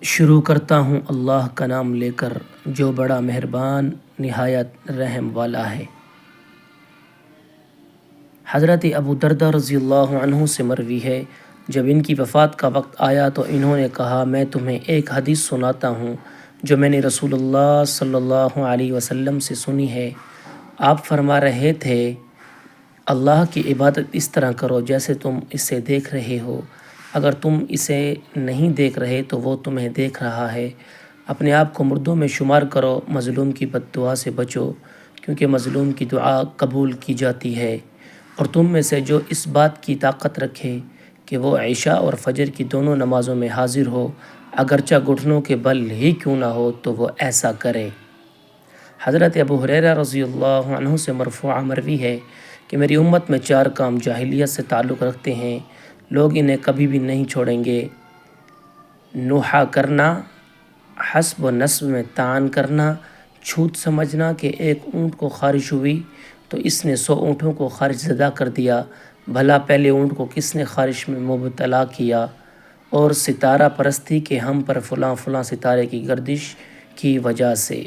شروع کرتا ہوں اللہ کا نام لے کر جو بڑا مہربان نہایت رحم والا ہے۔ حضرت ابو درداء رضی اللہ عنہ سے مروی ہے، جب ان کی وفات کا وقت آیا تو انہوں نے کہا، میں تمہیں ایک حدیث سناتا ہوں جو میں نے رسول اللہ صلی اللہ علیہ وسلم سے سنی ہے۔ آپ فرما رہے تھے، اللہ کی عبادت اس طرح کرو جیسے تم اسے دیکھ رہے ہو، اگر تم اسے نہیں دیکھ رہے تو وہ تمہیں دیکھ رہا ہے۔ اپنے آپ کو مردوں میں شمار کرو، مظلوم کی بد دعا سے بچو کیونکہ مظلوم کی دعا قبول کی جاتی ہے، اور تم میں سے جو اس بات کی طاقت رکھے کہ وہ عشاء اور فجر کی دونوں نمازوں میں حاضر ہو، اگرچہ گھٹنوں کے بل ہی کیوں نہ ہو تو وہ ایسا کرے۔ حضرت ابو ہریرہ رضی اللہ عنہ سے مرفوعہ مروی ہے کہ میری امت میں 4 کام جاہلیت سے تعلق رکھتے ہیں، لوگ انہیں کبھی بھی نہیں چھوڑیں گے: نوحہ کرنا، حسب و نسب میں طعن کرنا، چھوت سمجھنا کہ ایک اونٹ کو خارش ہوئی تو اس نے 100 اونٹوں کو خارش زدہ کر دیا، بھلا پہلے اونٹ کو کس نے خارش میں مبتلا کیا، اور ستارہ پرستی کہ ہم پر فلاں فلاں ستارے کی گردش کی وجہ سے